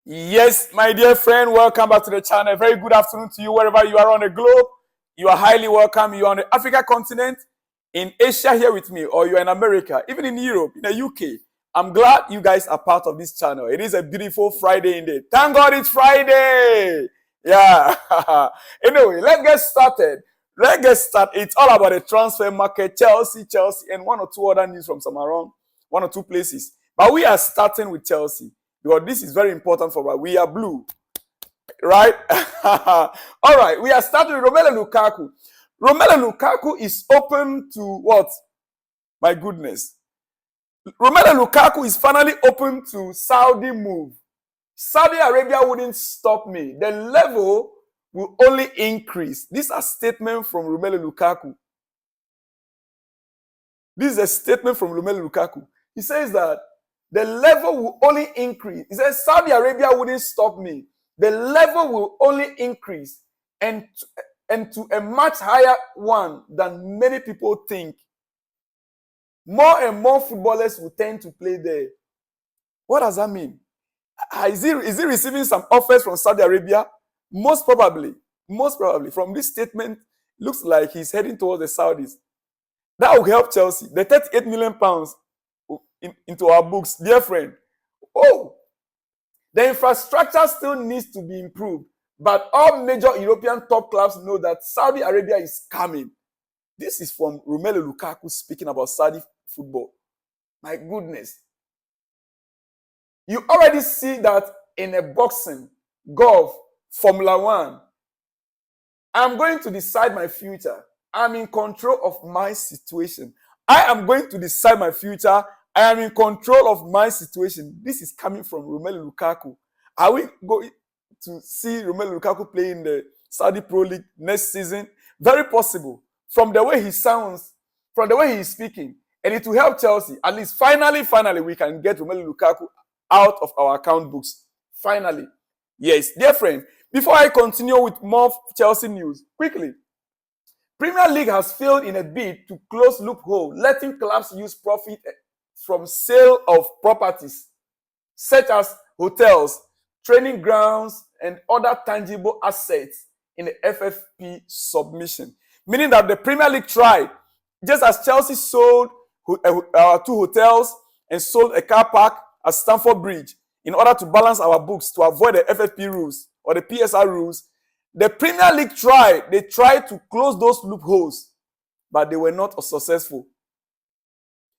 Yes, my dear friend, welcome back to the channel. Very good afternoon to you wherever you are on the globe. You are highly welcome. You are on the Africa continent, in Asia here with me, or you are in America, even in Europe, in the UK. I'm glad you guys are part of this channel. It is a beautiful Friday indeed. Thank God it's Friday. Yeah. Anyway, let's get started. It's all about the transfer market, Chelsea, and one or two other news from some around one or two places. But we are starting with Chelsea. Because this is very important for us. We are blue, right? All right, we are starting with Romelu Lukaku. Romelu Lukaku is open to what? My goodness. Romelu Lukaku is finally open to Saudi move. Saudi Arabia wouldn't stop me. The level will only increase. This is a statement from Romelu Lukaku. This is a statement from Romelu Lukaku. He says that the level will only increase. He says Saudi Arabia wouldn't stop me. The level will only increase and to a much higher one than many people think. More and more footballers will tend to play there. What does that mean? Is he receiving some offers from Saudi Arabia? Most probably. From this statement, looks like he's heading towards the Saudis. That will help Chelsea. The 38 million pounds into our books, dear friend. Oh, the infrastructure still needs to be improved, but all major European top clubs know that Saudi Arabia is coming. This is from Romelu Lukaku speaking about Saudi football. My goodness. You already see that in a boxing, golf, Formula One. I'm going to decide my future. I'm in control of my situation. I am going to decide my future. I am in control of my situation. This is coming from Romelu Lukaku. Are we going to see Romelu Lukaku play in the Saudi Pro League next season? Very possible. From the way he sounds, from the way he is speaking. And it will help Chelsea. At least finally, we can get Romelu Lukaku out of our account books. Finally. Yes, dear friend, before I continue with more Chelsea news, quickly. Premier League has failed in a bid to close loophole, letting clubs use profit from sale of properties, such as hotels, training grounds, and other tangible assets in the FFP submission. Meaning that the Premier League tried, just as Chelsea sold 2 hotels and sold a car park at Stamford Bridge in order to balance our books to avoid the FFP rules or the PSR rules, the Premier League tried. They tried to close those loopholes, but they were not successful.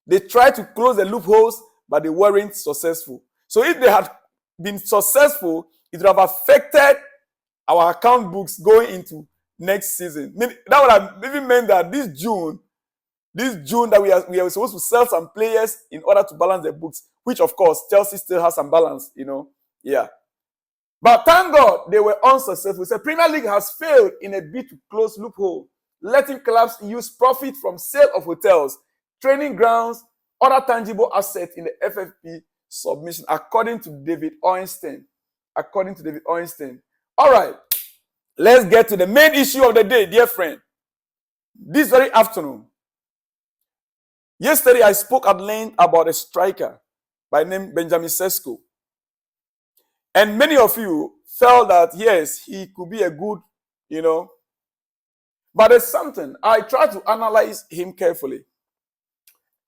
They tried to close the loopholes, but they weren't successful. So if they had been successful, it would have affected our account books going into next season. That would have even meant that this June that we are supposed to sell some players in order to balance the books, which of course Chelsea still has some balance, Yeah. But thank God they were unsuccessful. So Premier League has failed in a bid to close loophole, letting clubs use profit from sale of hotels, training grounds, other tangible assets in the FFP submission, according to David Ornstein. All right, let's get to the main issue of the day, dear friend. This very afternoon, yesterday I spoke at length about a striker by name Benjamin Sesko. And many of you felt that, yes, he could be a good, But there's something. I tried to analyze him carefully.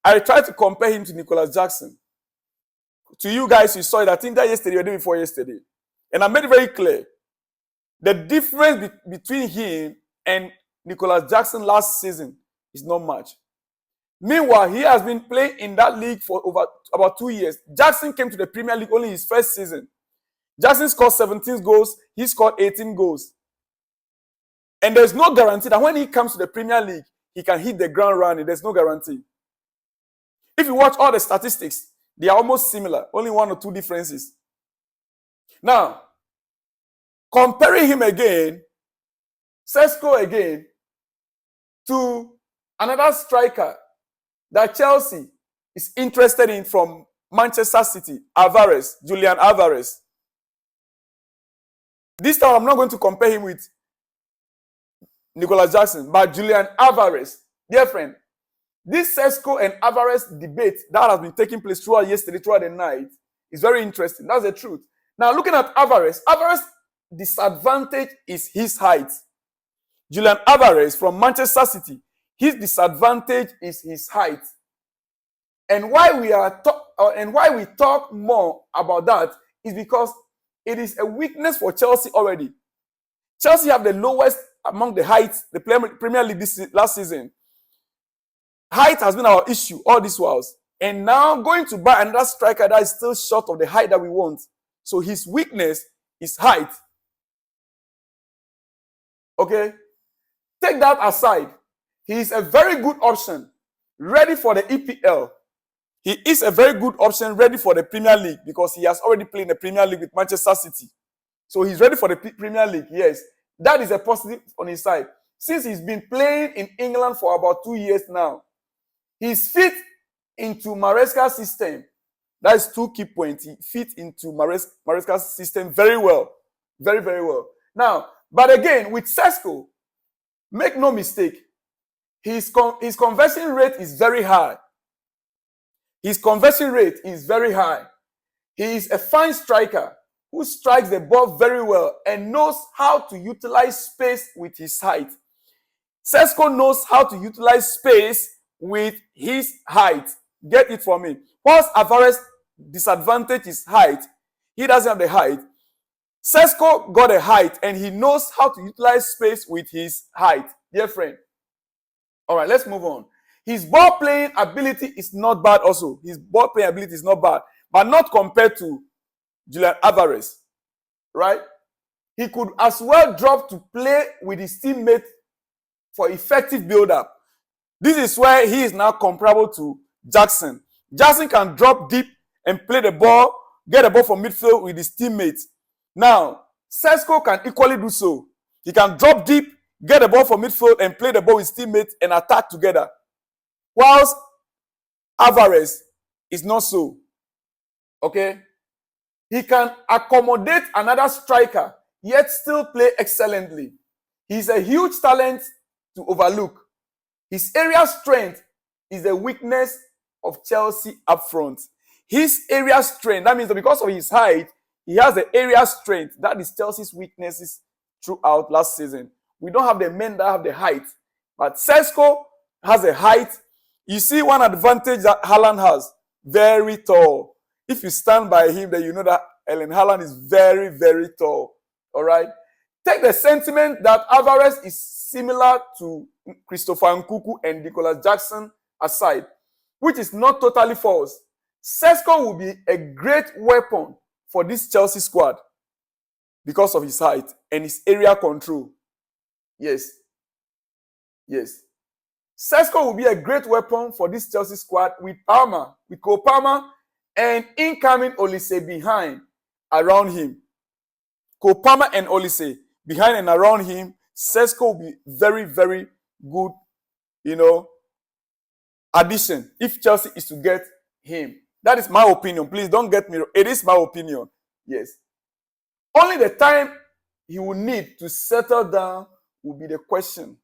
I tried to compare him to Nicholas Jackson. To you guys, you saw it, I think that yesterday or the day before yesterday. And I made it very clear. The difference between him and Nicholas Jackson last season is not much. Meanwhile, he has been playing in that league for about 2 years. Jackson came to the Premier League only his first season. Jackson scored 17 goals. He scored 18 goals. And there's no guarantee that when he comes to the Premier League, he can hit the ground running. There's no guarantee. If you watch all the statistics, they are almost similar. Only 1 or 2 differences. Now, comparing him again, Sesko again, to another striker that Chelsea is interested in from Manchester City, Julian Alvarez. This time, I'm not going to compare him with Nicholas Jackson, but Julian Alvarez. Dear friend, this Sesko and Alvarez debate that has been taking place throughout yesterday, throughout the night, is very interesting. That's the truth. Now, looking at Alvarez, Alvarez's disadvantage is his height. Julian Alvarez from Manchester City, his disadvantage is his height. And why we talk more about that is because it is a weakness for Chelsea already. Chelsea have the lowest among the heights, the Premier League last season. Height has been our issue all these whiles. And now going to buy another striker that is still short of the height that we want. So his weakness is height. Okay? Take that aside. He is a very good option, ready for the EPL. He is a very good option, ready for the Premier League, because he has already played in the Premier League with Manchester City. So he's ready for the Premier League, yes. That is a positive on his side. Since he's been playing in England for about 2 years now, he's fit into Maresca's system. That is 2 key points. He fit into Maresca's system very well. Very, very well. Now, but again, with Sesko, make no mistake, his conversion rate is very high. His conversion rate is very high. He is a fine striker who strikes the ball very well and knows how to utilize space with his height. Sesko knows how to utilize space with his height. Get it from me. Whilst Alvarez's disadvantage is height, he doesn't have the height. Sesko got a height and he knows how to utilize space with his height. Dear friend. All right, let's move on. His ball playing ability is not bad also. His ball playing ability is not bad, but not compared to Julian Alvarez, right? He could as well drop to play with his teammate for effective build-up. This is where he is now comparable to Jackson. Jackson can drop deep and play the ball, get the ball from midfield with his teammates. Now, Sesko can equally do so. He can drop deep, get the ball from midfield and play the ball with his teammates and attack together. Whilst Alvarez is not so. Okay? He can accommodate another striker, yet still play excellently. He's a huge talent to overlook. His area strength is the weakness of Chelsea up front. His area strength, that means that because of his height, he has the area strength. That is Chelsea's weaknesses throughout last season. We don't have the men that have the height. But Sesko has a height. You see one advantage that Haaland has. Very tall. If you stand by him, then you know that Erling Haaland is very, very tall. All right? Take the sentiment that Alvarez is similar to Christopher Nkunku and Nicholas Jackson aside, which is not totally false. Sesko will be a great weapon for this Chelsea squad because of his height and his area control. Yes. Yes. Sesko will be a great weapon for this Chelsea squad with Palmer, with Cole Palmer, and incoming Olise behind, around him. Cole Palmer and Olise behind and around him. Sesko will be very, very good, addition if Chelsea is to get him. That is my opinion. Please don't get me wrong. It is my opinion. Yes. Only the time he will need to settle down will be the question.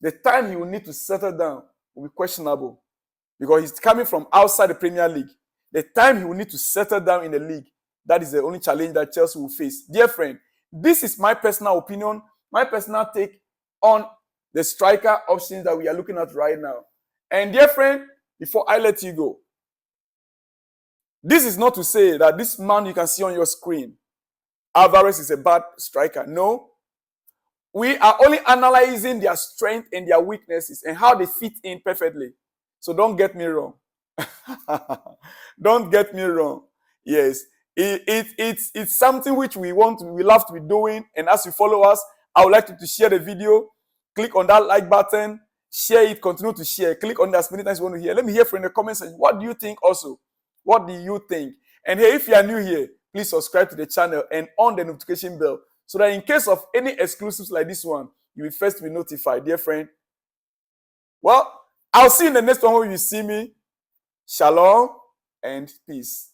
The time he will need to settle down will be questionable because he's coming from outside the Premier League. The time he will need to settle down in the league, that is the only challenge that Chelsea will face. Dear friend, this is my personal opinion, my personal take on the striker options that we are looking at right now. And dear friend, before I let you go, this is not to say that this man you can see on your screen, Alvarez, is a bad striker. No. We are only analyzing their strength and their weaknesses and how they fit in perfectly. So don't get me wrong. Don't get me wrong. Yes. It's something which we love to be doing. And as you follow us, I would like you to share the video. Click on that like button. Share it. Continue to share. Click on that as many times you want to hear. Let me hear from in the comments section. What do you think also? What do you think? And hey, if you are new here, please subscribe to the channel and on the notification bell so that in case of any exclusives like this one, you will first be notified, dear friend. Well, I'll see you in the next one when you see me. Shalom and peace.